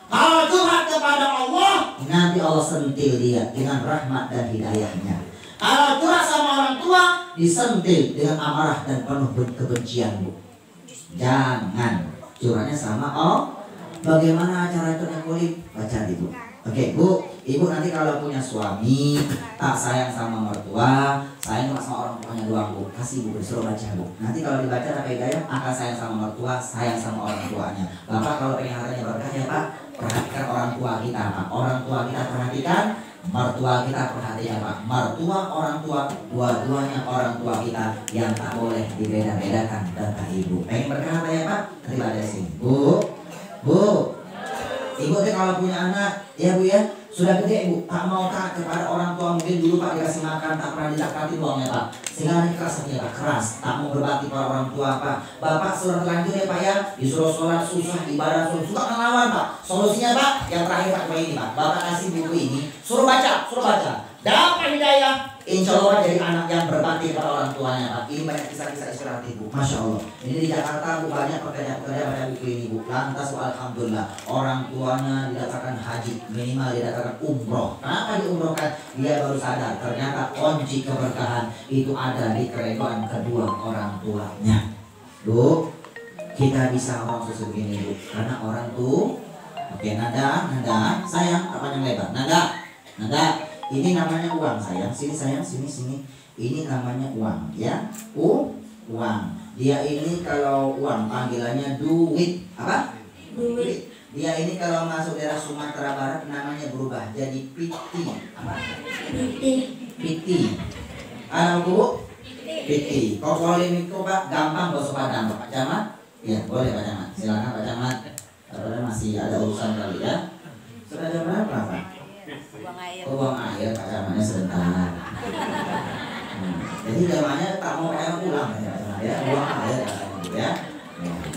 Kalau curhat kepada Allah, nanti Allah sentil dia dengan rahmat dan hidayahnya. Kalau curhat sama orang tua, disentil dengan amarah dan penuh kebencian bu. Jangan curhatnya sama bagaimana cara curhatnya kulit? Baca ibu. Oke bu, ibu nanti kalau punya suami tak sayang sama mertua, sayang cuma sama orang tuanya doang bu. Kasih bu, disuruh baca bu. Nanti kalau dibaca apa hidayah, akan sayang sama mertua, sayang sama orang tuanya. Bapak kalau pengen hartanya berkah ya pak, perhatikan orang tua kita pak. Orang tua kita perhatikan, mertua kita perhatikan pak. Mertua, orang tua, dua-duanya orang tua kita yang tak boleh dibeda-bedakan bapak ibu. Pengen berkah ya pak? Terima kasih bu. Ibu tuh kalau punya anak ya bu ya, sudah gede bu, tak mau tak kepada orang tua. Mungkin dulu pak dikasih makan tak pernah didekati uangnya pak, sehingga ini keras hatinya pak, keras, tak mau berbakti pada orang tua pak. Bapak suruh lanjut ya pak ya, disuruh sholat susah, ibadah susah ngelawan pak. Solusinya pak, yang terakhir pak ini pak, bapak kasih buku ini, suruh baca, dapat hidayah. Insya Allah jadi anak yang berbakti kepada orang tuanya pak. Ini banyak kisah-kisah inspiratif bu, masya Allah. Ini di Jakarta bu banyak pekerja-pekerja pada buku ini bu. Lantas alhamdulillah orang tuanya didaftarkan haji, minimal didaftarkan umroh. Kenapa diumrohkan? Dia baru sadar ternyata kunci keberkahan itu ada di keredoan kedua orang tuanya. Bu, kita bisa orang susu begini bu, karena orang tuh. Oke, nada, sayang, apa yang lebar? Nada. Ini namanya uang sayang, sini sayang, sini. Ini namanya uang, ya. Uang. Dia ini kalau uang panggilannya duit. Apa? Duit. Dia ini kalau masuk daerah Sumatera Barat namanya berubah jadi piti. Apa? Piti. Bu? Piti. Kok boleh mikro pak? Gampang bos Padang, Pak Camat? Ya boleh Pak Camat. Silakan Pak Camat. Padahal masih ada urusan kali ya. Sudah jam berapa Pak? Buang air Pak Camatnya sebentar. Jadi zamannya tak mau kayak pulang ya, buang air ya.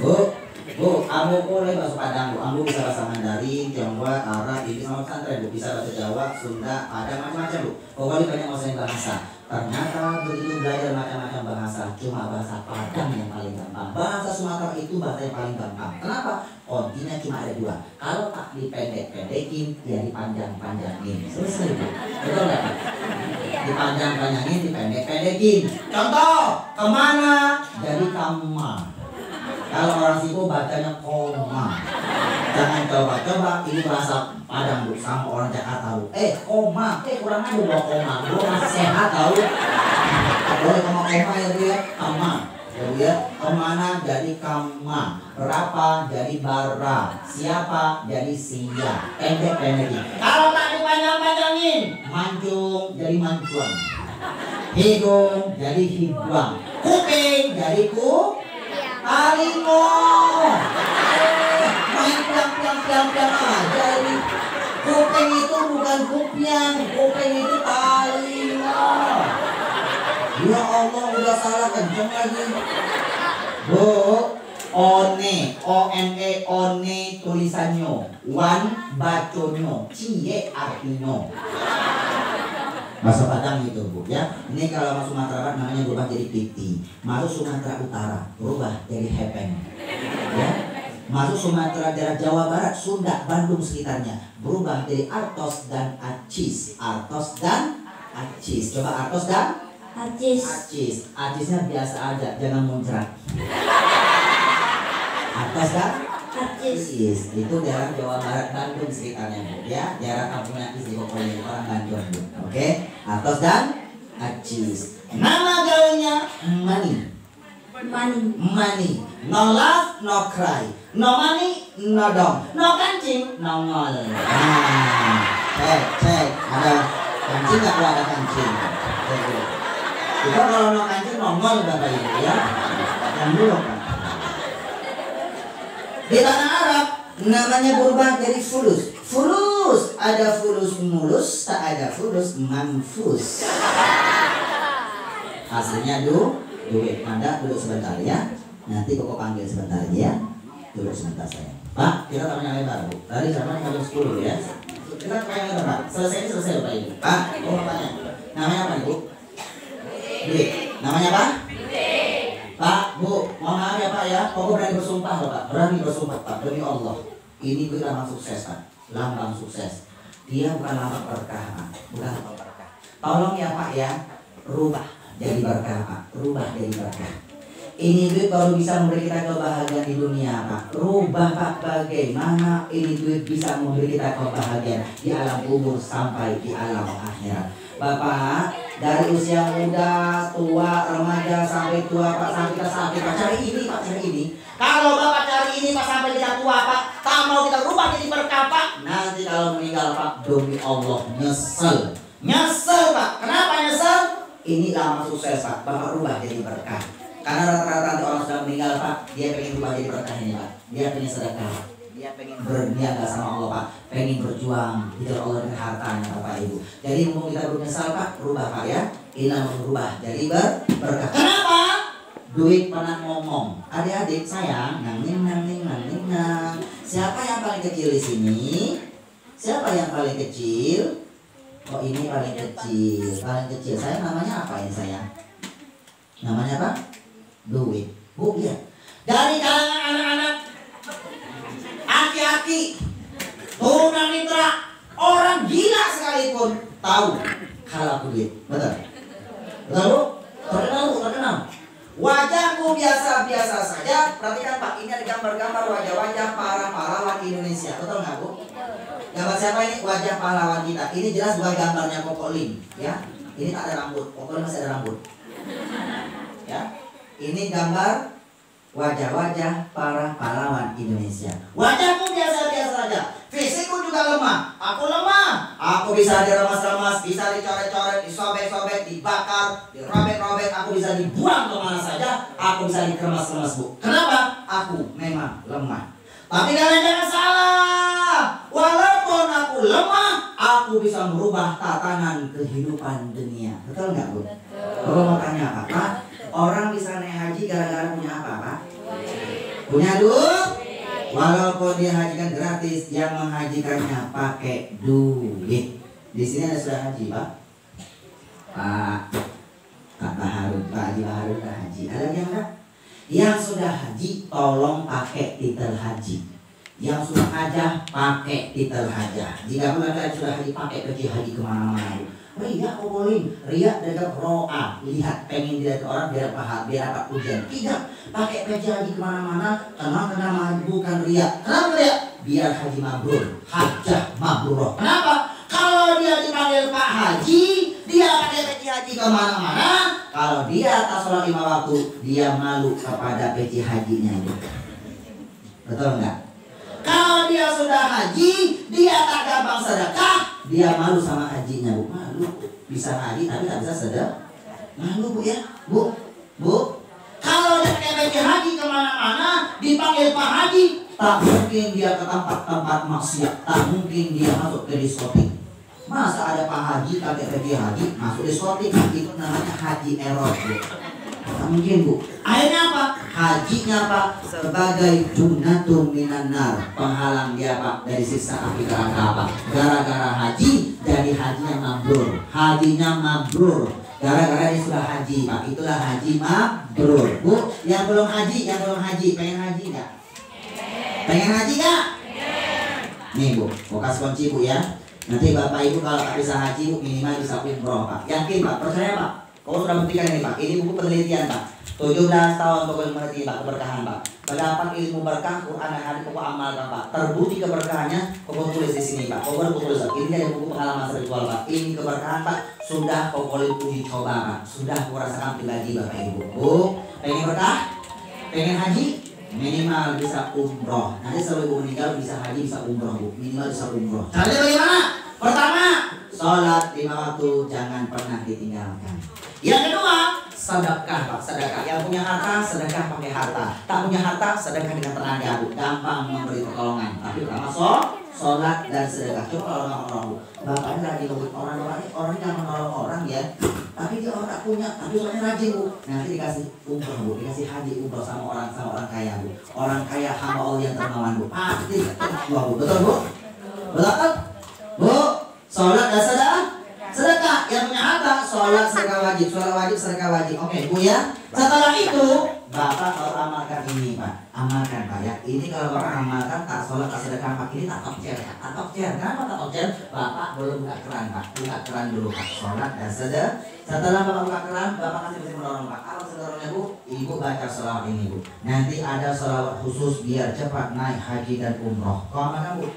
Bu, ambo boleh bahasa Padang bu, ambo bisa bahasa Mandarin, Tionghoa, Arab, ini sama pesantren bu, bisa bahasa Jawa, Sunda, Padang macam-macam bu. Pokoknya banyak nguasain bahasa. Ternyata begitu belajar macam-macam bahasa, cuma bahasa Padang yang paling gampang. Bahasa Sumatera itu bahasa yang paling gampang. Kenapa? Kontinya cuma ada 2. Kalau tak dipendek-pendekin, ya dipanjang-panjangin. Selesai bu. Betul nggak? Dipanjang-panjangin, dipendek-pendekin. Contoh, kemana? Jadi kama. Kalau orang Sipo bacanya koma. Jangan coba-coba, ini bahasa Padang bu, sama orang Jakarta bu. Koma, kurang aja bawa koma. Bu masih sehat tahu. Boleh koma ya bu ya, kama. Ya bu ya, kemana jadi kama. Berapa jadi bara. Siapa jadi sia. Pendek-pendekin. Kalau tak dipanjang-panjangin, mancung jadi mancuan. Hidung jadi hibuang. Kuping jadi harimau. bukan kuping. Kuping itu telinga. Ya Allah, udah salah kenceng lagi. Bu, one, O-N-E, one tulisannya, one baconyo, cie artinya. Bahasa Padang itu Bu ya. Ini kalau masuk Sumatera Barat namanya berubah jadi piti. Masuk Sumatera Utara berubah jadi hepeng. Ya. Masuk Sumatera daerah Jawa Barat, Sunda, Bandung sekitarnya berubah jadi artos dan acis. Artos dan acis. Coba artos dan acis. Acis. Acisnya biasa aja, jangan muncrat. Artos dan acis. Itu daerah Jawa Barat, Bandung sekitarnya Bu ya. Daerah kampungnya isi pokoknya orang Bandung Bu. Oke. Artos dan acis. Nama gaulnya Money. Money. No love, no cry. No money, no dong. No kancing, no ngol. Nah, cek. Ada kancing nggak? Ada kancing. Kita kalau no kancing, no ngol Bapak Ibu ya. Yang dulu Pak. Di tanah Arab namanya berubah jadi fulus. Fulus, ada fulus mulus, tak ada fulus manfus. Hasilnya duit. Anda duduk sebentar ya. Nanti Koko panggil sebentar ya. Duduk sebentar saya. Pak, kita tanya lebar Bu. Tadi sama jam 10 ya. Kita tanya lebar Pak. Selesai Bapak Ibu. Pak, mau tanya. Namanya apa Ibu? Duit. Namanya apa? Pak, Bu, mohon maaf ya Pak ya. Koko berani bersumpah loh Pak. Berani bersumpah Pak. Demi Allah. Ini duit lambang sukses Pak. Lambang sukses. Dia bukan lambang berkah Pak. Bukan lambang berkah. Tolong ya Pak ya. Rubah jadi berkah Pak. Rubah jadi berkah. Ini duit baru bisa memberi kita kebahagiaan di dunia Pak. Rubah Pak, bagaimana ini duit bisa memberi kita kebahagiaan di alam kubur sampai di alam akhirat. Bapak, dari usia muda, tua, remaja sampai tua Pak, sampai kita sakit Pak, cari ini Pak, cari ini. Kalau Bapak cari ini Pak sampai kita tua Pak, tak mau kita rubah jadi berkah Pak. Nanti kalau meninggal Pak, demi Allah nyesel. Nyesel Pak. Kenapa nyesel? Ini lama sukses Pak, Bapak rubah jadi berkah. Karena rata-rata orang sudah meninggal Pak, dia pengen rubah jadi berkah ini Pak. Dia pengen sedekah, dia pengen berniaga sama Allah Pak, pengen berjuang di jalan Allah dengan hartanya Bapak Ibu. Jadi mau kita bernyesal Pak, rubah Pak ya. Ini mau berubah jadi berkah. Kenapa? Duit pernah ngomong, adik-adik sayang, nang. Siapa yang paling kecil di sini? Siapa yang paling kecil? Oh ini paling kecil, Saya namanya apa ini sayang? Namanya apa? Duit. Bu lihat. Dari kalangan anak-anak, aki-aki, tunanetra, orang gila sekalipun tahu kalau aku duit. Betul? Betul Bu? Terkenal. Wajahku biasa-biasa saja. Perhatikan Pak, ini ada gambar-gambar wajah-wajah para pahlawan Indonesia. Betul nggak Bu? Gambar siapa ini? Wajah pahlawan kita. Ini jelas bukan gambarnya Koko Lim, ya. Ini tak ada rambut. Koko Lim masih ada rambut. Ya. Ini gambar wajah-wajah para pahlawan Indonesia. Wajahku biasa-biasa saja. Fisikku juga lemah. Aku lemah. Aku bisa diremas-remas, bisa dicoret-coret, disobek-sobek, dibakar, dirobek-robek. Aku bisa dibuang kemana saja. Aku bisa dikemas-kemas Bu. Kenapa? Aku memang lemah. Tapi kalian jangan salah. Walaupun aku lemah, aku bisa merubah tatanan kehidupan dunia. Betul nggak Bu? Kalau mau tanya apa? Orang bisa naik haji gara-gara punya apa Pak? Punya duit. Walaupun dia hajikan gratis, yang menghajikannya pakai duit. Di sini ada sudah haji Pak. Pak Harun, Pak Haji Harun sudah haji. Ada yang enggak? Yang sudah haji tolong pakai titel haji. Yang sudah hajah pakai titel hajah. Jika Anda sudah haji pakai peci haji kemana-mana. Ria Kokolim, ria dengan roa. Lihat pengen dilihat orang biar paham, biar dapat ujian. Tidak, pakai peci haji kemana-mana. Kenapa bukan ria? Kenapa ria? Biar haji mabrur, hajah mabrur. Kenapa? Kalau dia dipanggil Pak Haji, dia pakai peci haji kemana-mana. Kalau dia tak sholat 5 waktu, dia malu kepada peci hajinya. Betul nggak? Kalau dia sudah haji, dia tak gampang sedekah, dia malu sama hajinya Bu. Malu, bisa haji tapi tak bisa sedekah. Malu Bu ya, Bu. Kalau dia pakai peci haji kemana-mana, dipanggil Pak Haji, tak mungkin dia ke tempat-tempat maksiat, tak mungkin dia masuk ke diskotik. Masa ada Pak Haji pakai baju haji masuk diskotik? Itu namanya haji error, Bu. Nggak mungkin, Bu. Akhirnya apa? Hajinya Pak sebagai junatun minan nar, penghalang dia Pak dari siksa api neraka Pak. Gara-gara haji jadi hajinya mabrur. Hajinya mabrur. Gara-gara dia sudah haji Pak. Itulah haji mabrur. Bu, yang belum haji, pengen haji nggak? Pengen haji nggak? Nih Bu, mau kasih kunci Bu ya. Nanti Bapak Ibu kalau tak bisa haji Bu, minimal bisa umroh Pak. Yakin Pak? Percaya Pak? Kau sudah buktikan ini Pak. Ini buku penelitian Pak. 17 tahun pokoknya mengerti Pak keberkahan Pak. Mendapat ilmu berkah Quran dan hadis pokok amalkan Pak. Terbukti keberkahannya pokok tulis di sini Pak. Pokok tulis Pak. Ini dari buku pengalaman spiritual Pak. Ini keberkahan Pak. Sudah pokoknya uji coba Pak. Sudah kurasakan pribadi Bapak Ibu. Bu, pengen berkah? Pengen haji? Minimal bisa umroh. Nanti sebelum ibu meninggal bisa haji, bisa umroh Bu. Minimal bisa umroh. Caranya bagaimana? Pertama, sholat 5 waktu jangan pernah ditinggalkan. Yang kedua, sedekah Pak, sedekah. Yang punya harta, sedekah pakai harta. Tak punya harta, sedekah dengan tenaga Bu. Gampang memberi pertolongan. Tapi pertama sholat dan sedekah. Coba kalau orang Bu, Bapak ini lagi nungguin orang yang menolong orang ya. Tapi dia orang tak punya, tapi soalnya rajin Bu. Nanti dikasih umroh Bu, dikasih haji umroh sama orang kaya Bu. Orang kaya hamba Allah yang dermawan Bu. Pasti ketua Bu, betul Bu? Betul Bu? Sholat dan sedekah. Yang punya harta, sholat sedekah wajib, sedekah wajib. Oke Bu ya. Setelah itu Bapak kalau amalkan ini Pak, amalkan Pak ya. Ini kalau Bapak amalkan tak sholat tak sedekah Pak, ini tak tokcer. Kenapa tak tokcer? Bapak belum buka keran Pak, buka keran dulu Pak. Sholat dan sedekah. Setelah Bapak buka keran, Bapak kasih mendorong Pak. Kalau mendorongnya Bu, Ibu baca sholawat ini Bu. Nanti ada sholawat khusus biar cepat naik haji dan umroh. Kau amalkan Bu?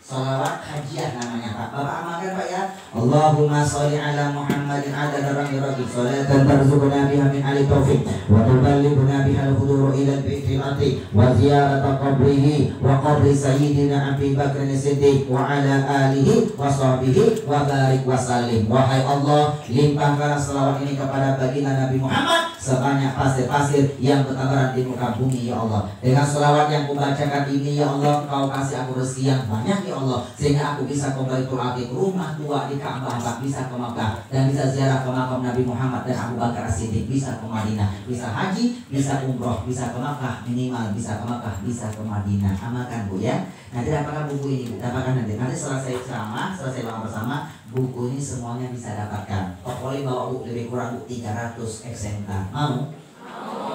Salawat hajiah namanya Pak. Bapak amalkan Pak ya. Allahumma sholli ala Muhammadin adada rahmi salatan tarzuquna biha min ali taufiq wa tuballighuna biha al-hudur ila al-bi'ati wa ziyarata qabrihi wa qabri sayyidina Abi Bakr as-Siddiq wa ala alihi wa sahbihi wa barik wa sallim. Wahai Allah, limpahkan salawat ini kepada baginda Nabi Muhammad sebanyak pasir-pasir yang bertabaran di muka bumi ya Allah. Dengan salawat yang kubacakan ini ya Allah, Kau kasih aku rezeki yang banyak ya Allah, sehingga aku bisa kembali ke rumah tua di Ka'bah, bisa ke Makkah dan bisa ziarah ke makam Nabi Muhammad dan Abu Bakar As-Siddiq, bisa ke Madinah, bisa haji, bisa umroh, bisa ke Makkah, minimal bisa ke Makkah, bisa ke Madinah. Amalkan Bu ya. Nanti dapatkan buku ini Bu, dapatkan nanti selesai ceramah, selesai doa bersama, buku ini semuanya bisa dapatkan. Pokoknya bawa Bu lebih kurang Bu 300 eksemplar. Mau?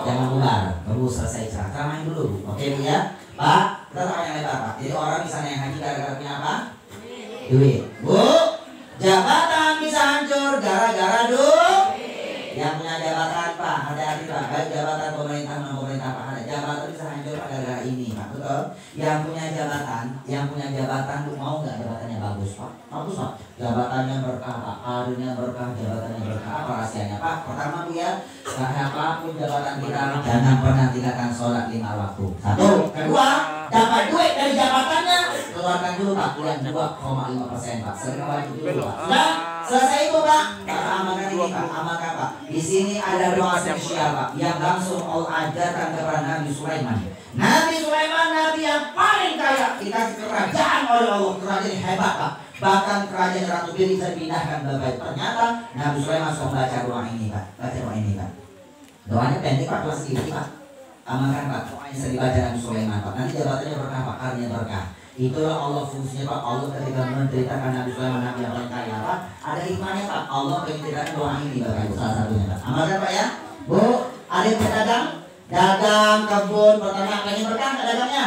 Jangan bubar, baru selesai ceramahin dulu Bu. Oke Bu ya. Pak, kita tak yang lebar Pak. Jadi orang misalnya yang haji gara-gara punya apa? Duit. Bu, jabatan bisa hancur gara-gara duit. Yang punya jabatan Pak, hati-hati Pak. Baik jabatan pemerintah non pemerintah Pak, ada jabatan bisa hancur gara-gara ini Pak. Betul? Yang punya jabatan Bu, mau nggak jabatannya bagus Pak? Bagus Pak. Jabatannya berkah Pak, karirnya berkah, jabatannya berkah. Apa rahasianya Pak? Pertama Bu ya, apapun jabatan kita jangan pernah tinggalkan sholat 5 waktu. Satu. Kedua, dapat duit dari jabatannya keluarkan dulu Pak, yang 2,5% Pak. Sedekah wajib dulu Pak. Sudah selesai itu Pak. Bapak amalkan ini Pak, amalkan Pak. Di sini ada doa spesial Pak yang langsung Allah ajarkan kepada Nabi Sulaiman. Nabi Sulaiman nabi yang paling kaya, dikasih kerajaan oleh Allah, kerajaan hebat Pak. Bahkan kerajaan Ratu Bilqis bisa dipindahkan Bapak. Ternyata Nabi Sulaiman sudah baca doa ini Pak. Baca doa ini Pak. Doanya pendek Pak, kelas ini Pak. Amalkan Pak, doanya sering dibaca Nabi Sulaiman Pak. Nanti jabatannya berkah Pak, karirnya berkah. Itulah Allah fungsinya Pak. Allah ketika menceritakan Nabi Sulaiman nabi yang paling kaya Pak, ada hikmahnya Pak. Allah menceritakan doa ini Bapak Ibu, salah satunya Pak. Amalkan Pak ya. Bu, ada yang pedagang, dagang, kebun, peternak, pengen berkah nggak dagangnya?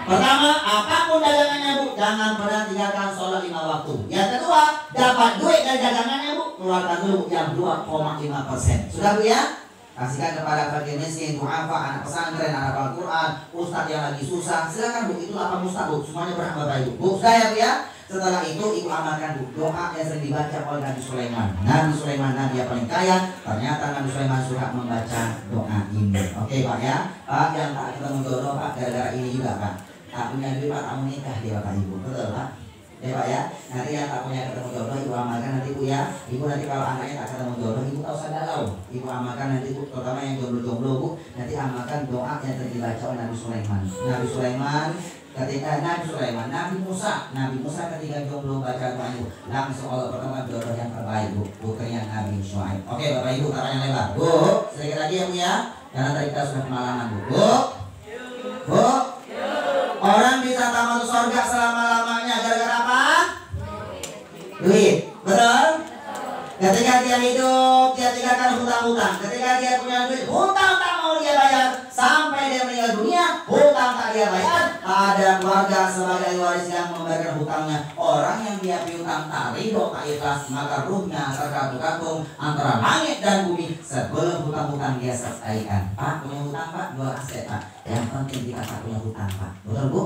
Pertama, apapun dagangannya Bu, jangan pernah tinggalkan sholat 5 waktu. Yang kedua, dapat duit dari dagangannya Bu, keluarkan dulu yang 2,5%. Sudah Bu ya? Kasihkan kepada fakir miskin, du'afa, anak pesantren, anak Al-Quran, ustadz yang lagi susah. Silakan Bu, itu 8 ustadz Bu, semuanya berhak Bapak Ibu. Bu, sudah ya Bu ya? Setelah itu Ibu amalkan Bu, doa yang sering dibaca oleh Nabi Sulaiman. Nabi Sulaiman nabi yang paling kaya. Ternyata Nabi Sulaiman suka membaca doa ini. Oke Pak ya. Pak yang tak ketemu jodoh Pak, gara-gara ini juga Pak. Tak punya duit Pak, tak menikah dia Bapak Ibu. Betul Pak? Ya Pak ya. Nanti yang tak punya ketemu jodoh Ibu amalkan nanti Bu ya. Ibu nanti kalau anaknya tak ketemu jodoh, Ibu tak usah galau. Ibu amalkan nanti Bu, terutama yang jomblo-jomblo Bu, nanti amalkan doa yang tadi dibaca oleh Nabi Sulaiman. Nabi Sulaiman Ketika Nabi Sulaiman, Nabi Musa ketika jomblo baca doa itu langsung Allah pertemukan jodoh yang terbaik bu, putrinya Nabi Syuaib. Oke Bapak Ibu, caranya lebar. Bu, sedikit lagi ya Bu ya, karena tadi kita sudah pengalaman Bu. Bu, orang bisa tamat surga selama-lamanya gara-gara apa? Duit, betul? Ketika dia hidup, dia tinggalkan hutang-hutang. Ketika dia punya duit, hutang tak mau dia bayar. Sampai dia meninggal dunia, hutang tak dia bayar. Ada keluarga sebagai waris yang membayarkan hutangnya. Orang yang dia piutang tak ridho, tak ikhlas, maka ruhnya tergantung antara langit dan bumi sebelum hutang-hutang dia selesaikan. Pak, punya hutang Pak, jual aset Pak. Yang penting kita tak punya hutang Pak. Betul Bu?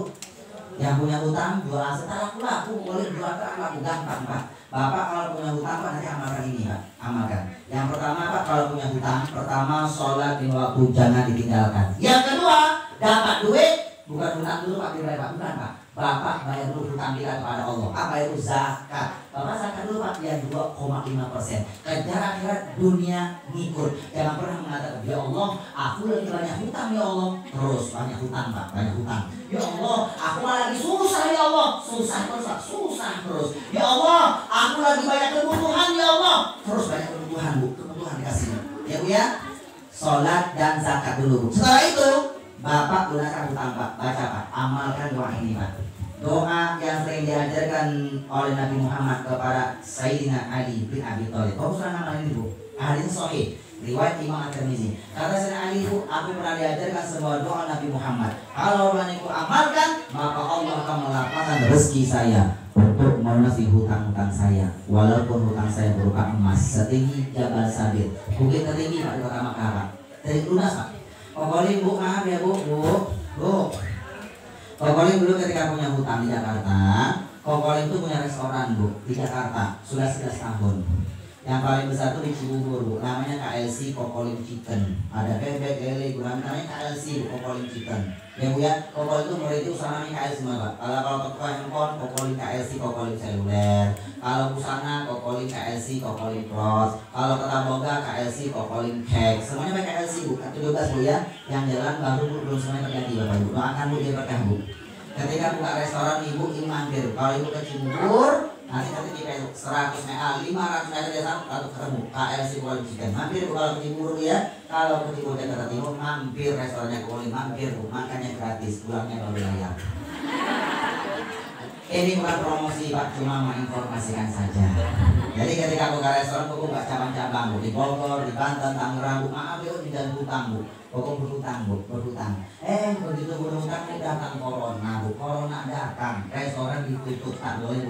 Yang punya hutang jual aset, laku boleh jual laku gampang Pak. Bapak kalau punya hutang Pak nanti amalkan ini Pak, amalkan. Yang pertama Pak kalau punya hutang, pertama sholat di waktu jangan ditinggalkan. Yang kedua dapat duit, bukan hutang dulu Pak dibayar Pak, bukan Pak. Bapak bayar dulu hutang kita kepada Allah. Apa itu zakat? Bapak zakat dulu Pak, dia 2,5%. Kejar akhirat dunia ngikut. Jangan pernah mengatakan ya Allah, aku lagi banyak hutang ya Allah. Terus banyak hutang Pak, banyak hutang. Ya Allah, aku lagi susah ya Allah. Susah terus Pak, susah terus. Ya Allah, aku lagi banyak kebutuhan ya Allah. Terus banyak kebutuhan Bu, kebutuhan dikasih. Ya Bu ya. Sholat dan zakat dulu Bu. Setelah itu Bapak gunakan hutang Pak, baca Pak, amalkan doa ini Pak. Doa yang sering diajarkan oleh Nabi Muhammad kepada Sayyidina Ali bin Abi Thalib. Bagus nama ini Bu. Hadis sahih, riwayat Imam At-Tirmizi. Kata Sayyidina Ali Bu, aku pernah diajarkan sebuah doa Nabi Muhammad. Kalau orang itu amalkan, maka Allah akan melapangkan rezeki saya untuk melunasi hutang-hutang saya. Walaupun hutang saya berupa emas setinggi Jabal Sabir, bukit tertinggi Pak di kota Makkah Pak. Dari lunas Pak. Pokoknya Bu, maaf ya Bu. Pokoknya dulu ketika punya hutang di Jakarta, Pokoknya itu punya restoran Bu di Jakarta sudah 11 tahun. Yang paling besar tuh di Cibubur Bu, namanya KLC Kokolin Chicken. Ada bebek, lele, gurame, namanya KLC Bu, Kokolin Chicken. Ya Bu ya, Kokolin itu mulai itu usaha namanya KLC semua Pak. Kalau tukang handphone, Kokolin KLC, Kokolin seluler. Kalau busana, Kokolin KLC, Kokolin cross. Kalau kata boga, KLC, Kokolin cake. Semuanya pakai KLC Bu, 17 Bu ya. Yang jalan baru Bu, belum semuanya terganti Bapak Ibu. Doakan Bu, dia berkah Bu. Ketika buka restoran Ibu ini mampir. Kalau Ibu ke Cibubur, nanti di 100 meter, 500 meter dari sana lalu ketemu KLC Kokolin Chicken. Mampir Bu kalau ke Cibubur ya. Kalau ke Cibubur Jakarta Timur, mampir restorannya Kokolin, mampir Bu, makannya gratis, pulangnya baru bayar. Ini bukan promosi Pak, cuma menginformasikan saja. Jadi ketika buka restoran, Buku nggak cabang-cabang Bu, di Bogor, di Banten, Tangerang Bu, maaf Bu, tinggal hutang Bu. Buku berhutang Bu, berhutang. Begitu berhutang ini datang corona Bu, corona datang, restoran ditutup, tak boleh